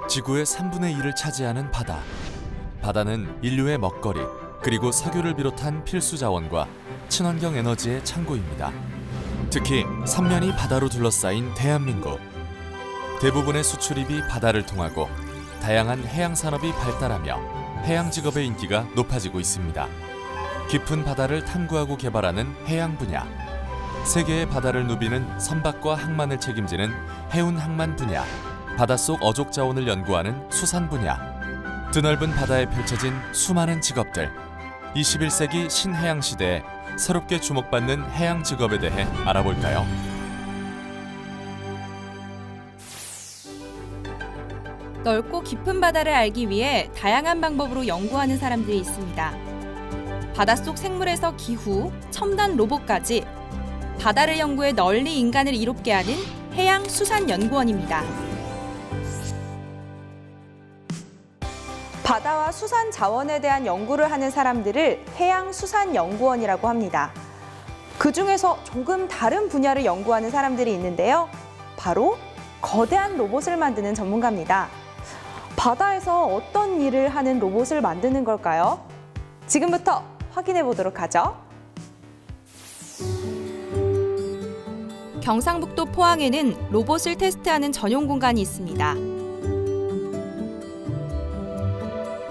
지구의 3분의 1을 차지하는 바다. 바다는 인류의 먹거리, 그리고 석유를 비롯한 필수 자원과 친환경 에너지의 창고입니다. 특히 삼면이 바다로 둘러싸인 대한민국. 대부분의 수출입이 바다를 통하고 다양한 해양 산업이 발달하며 해양 직업의 인기가 높아지고 있습니다. 깊은 바다를 탐구하고 개발하는 해양 분야. 세계의 바다를 누비는 선박과 항만을 책임지는 해운 항만 분야. 바닷속 어족 자원을 연구하는 수산 분야. 드넓은 바다에 펼쳐진 수많은 직업들. 21세기 신해양 시대에 새롭게 주목받는 해양 직업에 대해 알아볼까요? 넓고 깊은 바다를 알기 위해 다양한 방법으로 연구하는 사람들이 있습니다. 바닷속 생물에서 기후, 첨단 로봇까지 바다를 연구해 널리 인간을 이롭게 하는 해양수산연구원입니다. 바다와 수산 자원에 대한 연구를 하는 사람들을 해양수산연구원이라고 합니다. 그중에서 조금 다른 분야를 연구하는 사람들이 있는데요. 바로 거대한 로봇을 만드는 전문가입니다. 바다에서 어떤 일을 하는 로봇을 만드는 걸까요? 지금부터 확인해 보도록 하죠. 경상북도 포항에는 로봇을 테스트하는 전용 공간이 있습니다.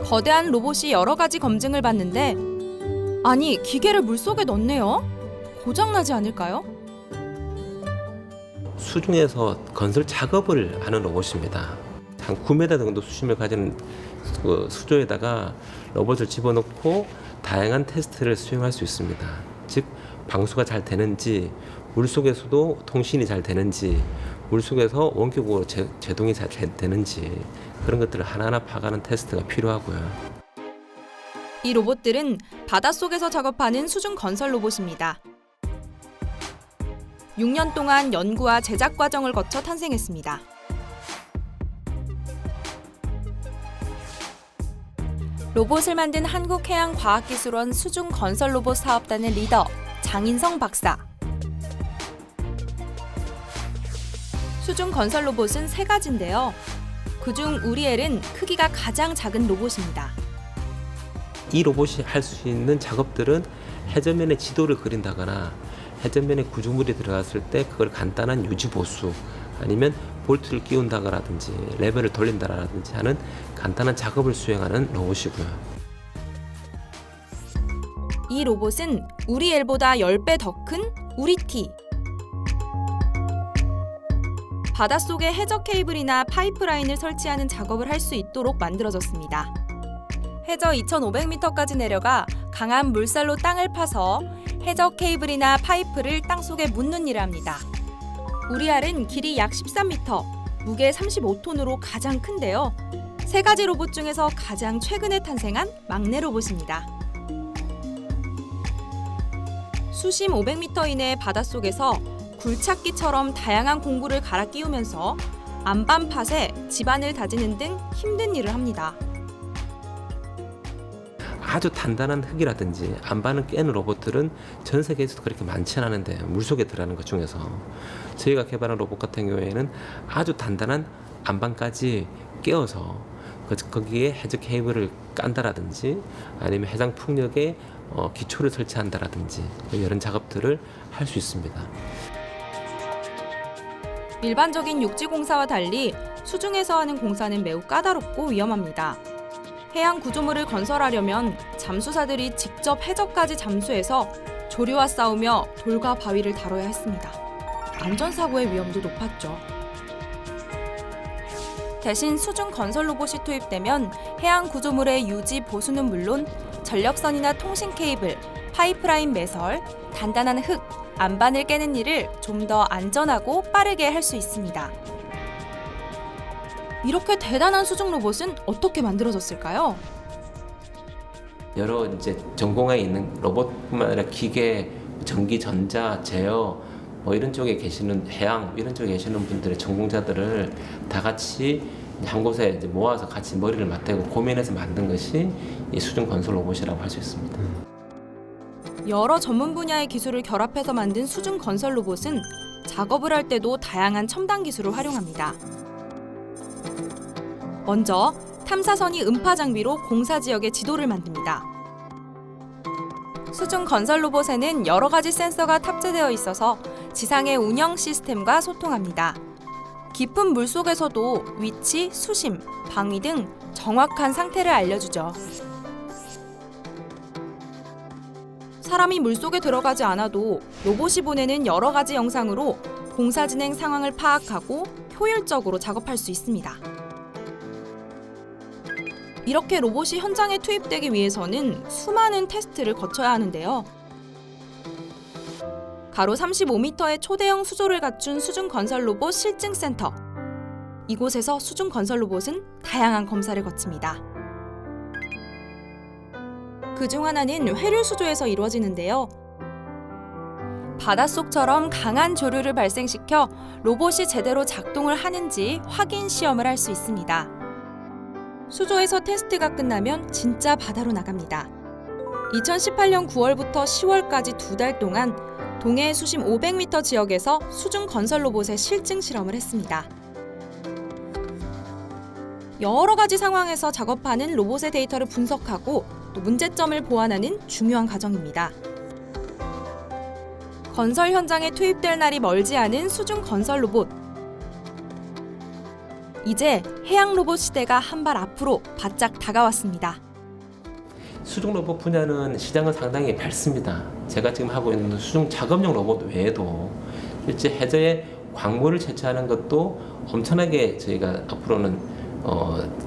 거대한 로봇이 여러 가지 검증을 받는데 아니, 기계를 물속에 넣네요? 고장나지 않을까요? 수중에서 건설 작업을 하는 로봇입니다. 한 9m 정도 수심을 가진 수조에다가 로봇을 집어넣고 다양한 테스트를 수행할 수 있습니다. 즉, 방수가 잘 되는지, 물속에서도 통신이 잘 되는지, 물속에서 원격으로 제동이 잘 되는지 그런 것들을 하나하나 파악하는 테스트가 필요하고요. 이 로봇들은 바닷속에서 작업하는 수중 건설 로봇입니다. 6년 동안 연구와 제작 과정을 거쳐 탄생했습니다. 로봇을 만든 한국해양과학기술원 수중건설로봇 사업단의 리더 장인성 박사. 수중건설로봇은 3가지인데요. 그중 우리엘은 크기가 가장 작은 로봇입니다. 이 로봇이 할 수 있는 작업들은 해저면에 지도를 그린다거나 해저면에 구조물이 들어갔을 때 그걸 간단한 유지 보수 아니면 볼트를 끼운다라든지 레벨을 돌린다라든지 하는 간단한 작업을 수행하는 로봇이고요. 이 로봇은 우리엘보다 10배 더 큰 우리티. 바닷속에 해저 케이블이나 파이프라인을 설치하는 작업을 할 수 있도록 만들어졌습니다. 해저 2,500m까지 내려가 강한 물살로 땅을 파서 해저 케이블이나 파이프를 땅속에 묻는 일을 합니다. 우리알은 길이 약 13m, 무게 35톤으로 가장 큰데요. 3가지 로봇 중에서 가장 최근에 탄생한 막내 로봇입니다. 수심 500m 이내의 바닷속에서 굴착기처럼 다양한 공구를 갈아 끼우면서 안반팥에 지반을 다지는 등 힘든 일을 합니다. 아주 단단한 흙이라든지 안반을 깨는 로봇들은 전 세계에서도 그렇게 많지는 않은데 물속에 들어가는 것 중에서 저희가 개발한 로봇 같은 경우에는 아주 단단한 안반까지 깨어서 거기에 해저 케이블을 깐다라든지 아니면 해상 풍력에 기초를 설치한다라든지 이런 작업들을 할 수 있습니다. 일반적인 육지 공사와 달리 수중에서 하는 공사는 매우 까다롭고 위험합니다. 해양 구조물을 건설하려면 잠수사들이 직접 해저까지 잠수해서 조류와 싸우며 돌과 바위를 다뤄야 했습니다. 안전사고의 위험도 높았죠. 대신 수중 건설 로봇이 투입되면 해양 구조물의 유지 보수는 물론 전력선이나 통신 케이블, 파이프라인 매설, 단단한 흙, 안반을 깨는 일을 좀 더 안전하고 빠르게 할 수 있습니다. 이렇게 대단한 수중 로봇은 어떻게 만들어졌을까요? 여러 전공에 있는 로봇뿐만 아니라 기계, 전기, 전자, 제어 이런 쪽에 계시는 해양 이런 쪽에 계시는 분들의 전공자들을 다 같이 한 곳에 모아서 같이 머리를 맞대고 고민해서 만든 것이 이 수중 건설 로봇이라고 할 수 있습니다. 여러 전문 분야의 기술을 결합해서 만든 수중 건설 로봇은 작업을 할 때도 다양한 첨단 기술을 활용합니다. 먼저 탐사선이 음파 장비로 공사 지역의 지도를 만듭니다. 수중 건설 로봇에는 여러 가지 센서가 탑재되어 있어서 지상의 운영 시스템과 소통합니다. 깊은 물속에서도 위치, 수심, 방위 등 정확한 상태를 알려주죠. 사람이 물속에 들어가지 않아도 로봇이 보내는 여러 가지 영상으로 공사 진행 상황을 파악하고 효율적으로 작업할 수 있습니다. 이렇게 로봇이 현장에 투입되기 위해서는 수많은 테스트를 거쳐야 하는데요. 가로 35m의 초대형 수조를 갖춘 수중 건설 로봇 실증센터. 이곳에서 수중 건설 로봇은 다양한 검사를 거칩니다. 그중 하나는 회류 수조에서 이루어지는데요. 바닷속처럼 강한 조류를 발생시켜 로봇이 제대로 작동을 하는지 확인 시험을 할 수 있습니다. 수조에서 테스트가 끝나면 진짜 바다로 나갑니다. 2018년 9월부터 10월까지 2달 동안 동해 수심 500m 지역에서 수중 건설 로봇의 실증 실험을 했습니다. 여러 가지 상황에서 작업하는 로봇의 데이터를 분석하고 또 문제점을 보완하는 중요한 과정입니다. 건설 현장에 투입될 날이 멀지 않은 수중 건설 로봇. 이제 해양 로봇 시대가 한 발 앞으로 바짝 다가왔습니다. 수중 로봇 분야는 시장은 상당히 밝습니다. 제가 지금 하고 있는 수중 작업용 로봇 외에도 실제 해저에 광물을 채취하는 것도 엄청나게 저희가 앞으로는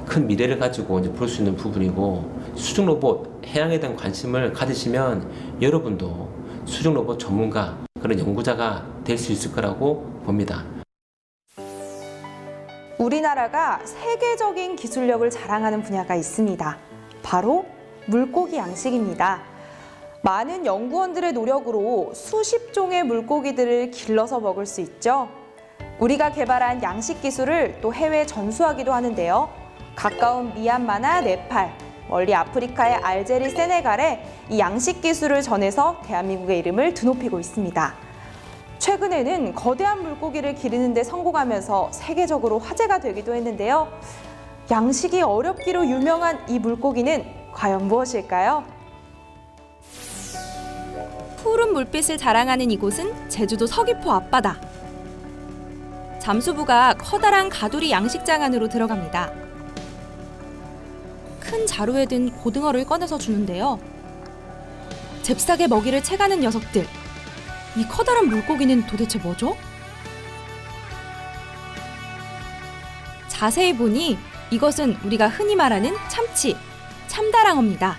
큰 미래를 가지고 이제 볼 수 있는 부분이고, 수중 로봇 해양에 대한 관심을 가지시면 여러분도 수중 로봇 전문가, 그런 연구자가 될 수 있을 거라고 봅니다. 우리나라가 세계적인 기술력을 자랑하는 분야가 있습니다. 바로 물고기 양식입니다. 많은 연구원들의 노력으로 수십 종의 물고기들을 길러서 먹을 수 있죠. 우리가 개발한 양식 기술을 또 해외에 전수하기도 하는데요. 가까운 미얀마나 네팔, 멀리 아프리카의 알제리, 세네갈에 이 양식 기술을 전해서 대한민국의 이름을 드높이고 있습니다. 최근에는 거대한 물고기를 기르는 데 성공하면서 세계적으로 화제가 되기도 했는데요. 양식이 어렵기로 유명한 이 물고기는 과연 무엇일까요? 푸른 물빛을 자랑하는 이곳은 제주도 서귀포 앞바다. 잠수부가 커다란 가두리 양식장 안으로 들어갑니다. 큰 자루에 든 고등어를 꺼내서 주는데요. 잽싸게 먹이를 채가는 녀석들. 이 커다란 물고기는 도대체 뭐죠? 자세히 보니 이것은 우리가 흔히 말하는 참치, 참다랑어입니다.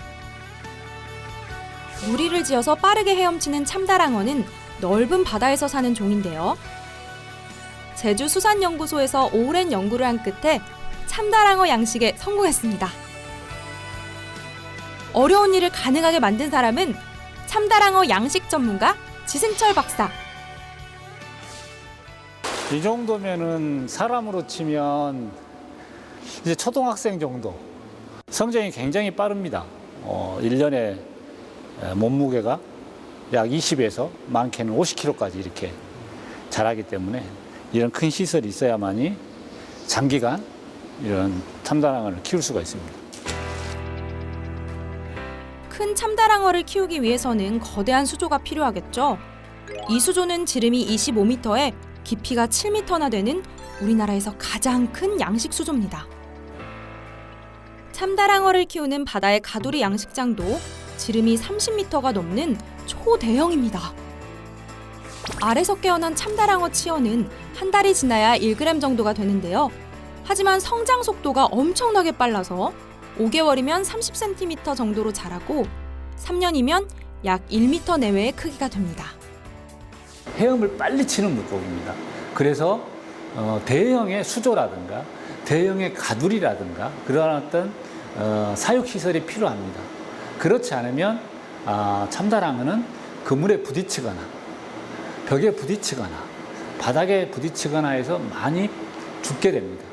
무리를 지어서 빠르게 헤엄치는 참다랑어는 넓은 바다에서 사는 종인데요. 제주수산연구소에서 오랜 연구를 한 끝에 참다랑어 양식에 성공했습니다. 어려운 일을 가능하게 만든 사람은 참다랑어 양식 전문가 지승철 박사. 이 정도면은 사람으로 치면 이제 초등학생 정도. 성장이 굉장히 빠릅니다. 1년에 몸무게가 약 20에서 많게는 50kg까지 이렇게 자라기 때문에 이런 큰 시설이 있어야만이 장기간 이런 참다랑어를 키울 수가 있습니다. 큰 참다랑어를 키우기 위해서는 거대한 수조가 필요하겠죠. 이 수조는 지름이 25m에 깊이가 7m나 되는 우리나라에서 가장 큰 양식 수조입니다. 참다랑어를 키우는 바다의 가두리 양식장도 지름이 30m가 넘는 초대형입니다. 알에서 깨어난 참다랑어 치어는 한 달이 지나야 1g 정도가 되는데요. 하지만 성장 속도가 엄청나게 빨라서 5개월이면 30cm 정도로 자라고 3년이면 약 1m 내외의 크기가 됩니다. 헤엄을 빨리 치는 물고기입니다. 그래서 대형의 수조라든가 대형의 가두리라든가 그러한 어떤 사육시설이 필요합니다. 그렇지 않으면 참다랑어는 그물에 부딪히거나 벽에 부딪히거나 바닥에 부딪히거나 해서 많이 죽게 됩니다.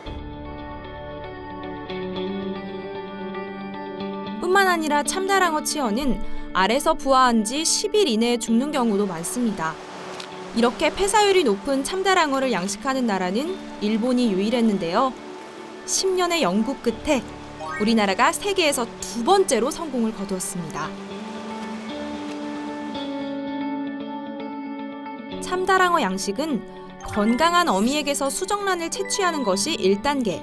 뿐만 아니라 참다랑어 치어는 알에서 부화한 지 10일 이내에 죽는 경우도 많습니다. 이렇게 폐사율이 높은 참다랑어를 양식하는 나라는 일본이 유일했는데요. 10년의 연구 끝에 우리나라가 세계에서 두 번째로 성공을 거두었습니다. 참다랑어 양식은 건강한 어미에게서 수정란을 채취하는 것이 1단계,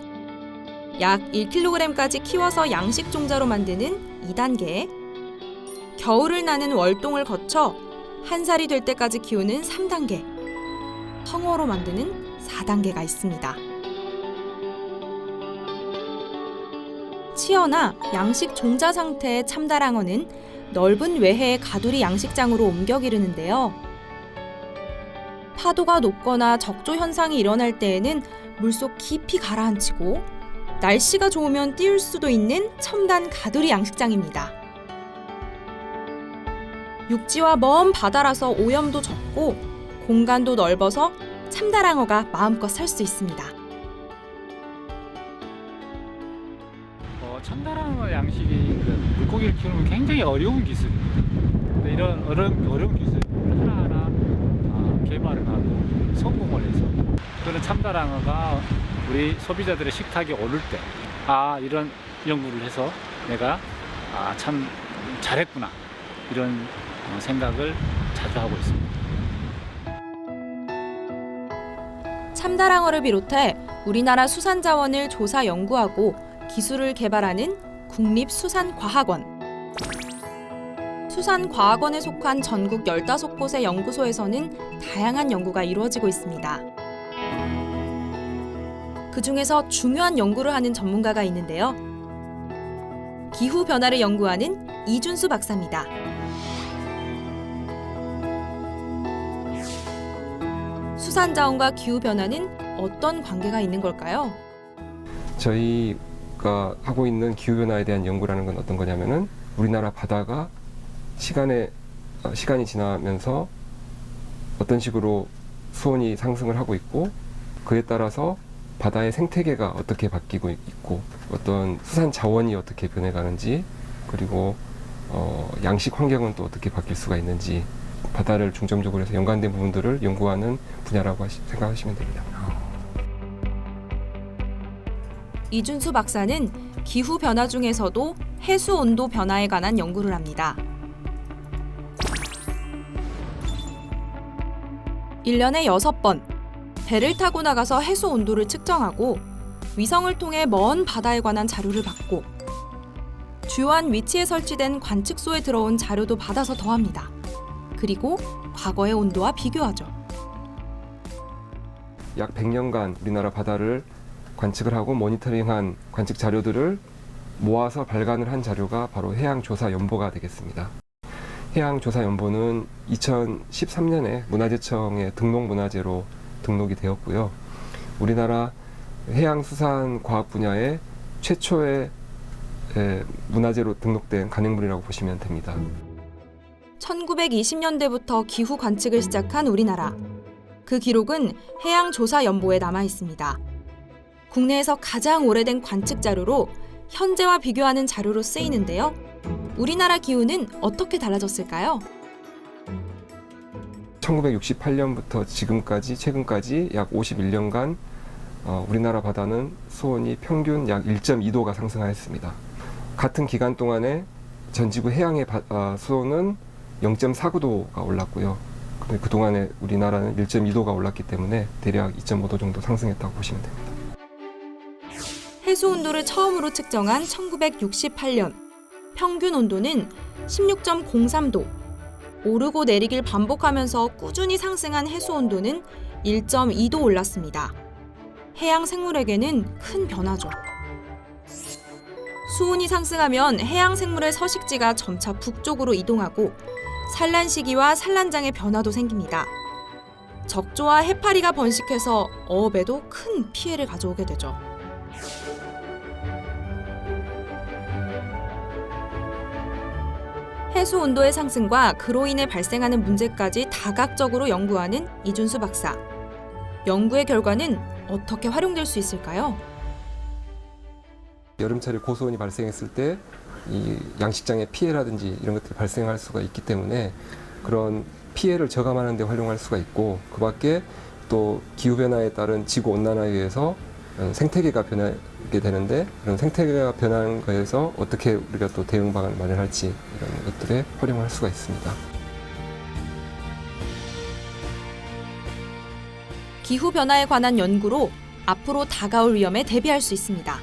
약 1kg까지 키워서 양식 종자로 만드는 2단계, 겨울을 나는 월동을 거쳐 한 살이 될 때까지 키우는 3단계, 성어로 만드는 4단계가 있습니다. 치어나 양식 종자 상태의 참다랑어는 넓은 외해의 가두리 양식장으로 옮겨 기르는데요. 파도가 높거나 적조 현상이 일어날 때에는 물속 깊이 가라앉히고 날씨가 좋으면 띄울 수도 있는 첨단 가두리 양식장입니다. 육지와 먼 바다라서 오염도 적고 공간도 넓어서 참다랑어가 마음껏 살 수 있습니다. 참다랑어 양식이 물고기를 키우는 굉장히 어려운 기술입니다. 근데 이런 어려운 기술 하나하나 개발을 하고 성공을 해서 그런 참다랑어가 우리 소비자들의 식탁에 오를 때 이런 연구를 해서 내가 참 잘했구나 이런 생각을 자주 하고 있습니다. 참다랑어를 비롯해 우리나라 수산자원을 조사 연구하고 기술을 개발하는 국립수산과학원. 수산과학원에 속한 전국 15곳의 연구소에서는 다양한 연구가 이루어지고 있습니다. 그중에서 중요한 연구를 하는 전문가가 있는데요. 기후변화를 연구하는 이준수 박사입니다. 수산자원과 기후변화는 어떤 관계가 있는 걸까요? 저희가 하고 있는 기후변화에 대한 연구라는 건 어떤 거냐면은 우리나라 바다가 시간이 지나면서 어떤 식으로 수온이 상승을 하고 있고 그에 따라서 바다의 생태계가 어떻게 바뀌고 있고 어떤 수산 자원이 어떻게 변해가는지 그리고 양식 환경은 또 어떻게 바뀔 수가 있는지 바다를 중점적으로 해서 연관된 부분들을 연구하는 분야라고 생각하시면 됩니다. 이준수 박사는 기후 변화 중에서도 해수 온도 변화에 관한 연구를 합니다. 1년에 6번 배를 타고 나가서 해수 온도를 측정하고 위성을 통해 먼 바다에 관한 자료를 받고 주요한 위치에 설치된 관측소에 들어온 자료도 받아서 더합니다. 그리고 과거의 온도와 비교하죠. 약 100년간 우리나라 바다를 관측을 하고 모니터링한 관측 자료들을 모아서 발간을 한 자료가 바로 해양조사연보가 되겠습니다. 해양조사연보는 2013년에 문화재청의 등록문화재로 등록이 되었고요. 우리나라 해양수산과학 분야의 최초의 문화재로 등록된 간행물이라고 보시면 됩니다. 1920년대부터 기후 관측을 시작한 우리나라. 그 기록은 해양조사연보에 남아 있습니다. 국내에서 가장 오래된 관측 자료로 현재와 비교하는 자료로 쓰이는데요. 우리나라 기후는 어떻게 달라졌을까요? 1968년부터 지금까지 최근까지 약 51년간 우리나라 바다는 수온이 평균 약 1.2도가 상승하였습니다. 같은 기간 동안에 전 지구 해양의 수온은 0.49도가 올랐고요. 근데 그동안에 우리나라는 1.2도가 올랐기 때문에 대략 2.5도 정도 상승했다고 보시면 됩니다. 해수 온도를 처음으로 측정한 1968년. 평균 온도는 16.03도. 오르고 내리길 반복하면서 꾸준히 상승한 해수 온도는 1.2도 올랐습니다. 해양 생물에게는 큰 변화죠. 수온이 상승하면 해양 생물의 서식지가 점차 북쪽으로 이동하고 산란 시기와 산란장의 변화도 생깁니다. 적조와 해파리가 번식해서 어업에도 큰 피해를 가져오게 되죠. 해수 온도의 상승과 그로 인해 발생하는 문제까지 다각적으로 연구하는 이준수 박사. 연구의 결과는 어떻게 활용될 수 있을까요? 여름철에 고수온이 발생했을 때 이 양식장의 피해라든지 이런 것들이 발생할 수가 있기 때문에 그런 피해를 저감하는 데 활용할 수가 있고 그 밖에 또 기후변화에 따른 지구온난화에 의해서 생태계가 변하게 되는데 그런 생태계가 변한 거에서 어떻게 우리가 또 대응 방안을 마련할지 이런 것들에 활용할 수가 있습니다. 기후 변화에 관한 연구로 앞으로 다가올 위험에 대비할 수 있습니다.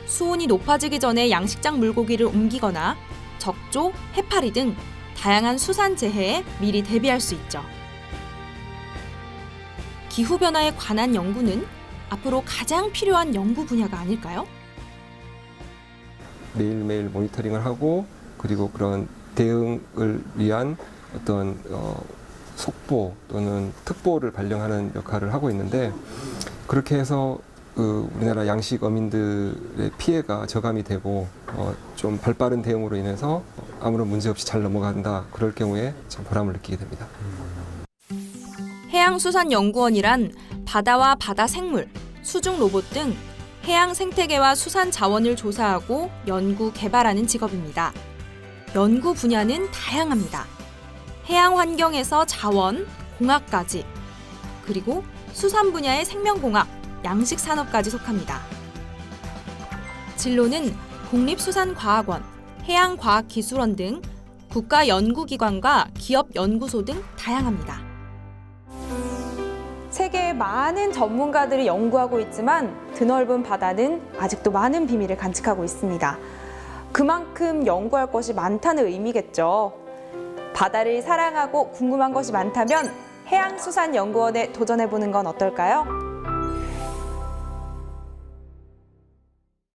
수온이 높아지기 전에 양식장 물고기를 옮기거나 적조, 해파리 등 다양한 수산 재해에 미리 대비할 수 있죠. 기후 변화에 관한 연구는 앞으로 가장 필요한 연구 분야가 아닐까요? 매일매일 모니터링을 하고 그리고 그런 대응을 위한 어떤 속보 또는 특보를 발령하는 역할을 하고 있는데 그렇게 해서 우리나라 양식 어민들의 피해가 저감이 되고 좀 발빠른 대응으로 인해서 아무런 문제 없이 잘 넘어간다. 그럴 경우에 참 보람을 느끼게 됩니다. 해양수산연구원이란 바다와 바다 생물, 수중 로봇 등 해양 생태계와 수산 자원을 조사하고 연구, 개발하는 직업입니다. 연구 분야는 다양합니다. 해양 환경에서 자원, 공학까지, 그리고 수산 분야의 생명공학, 양식산업까지 속합니다. 진로는 국립수산과학원, 해양과학기술원 등 국가연구기관과 기업연구소 등 다양합니다. 세계의 많은 전문가들이 연구하고 있지만 드넓은 바다는 아직도 많은 비밀을 간직하고 있습니다. 그만큼 연구할 것이 많다는 의미겠죠. 바다를 사랑하고 궁금한 것이 많다면 해양수산연구원에 도전해보는 건 어떨까요?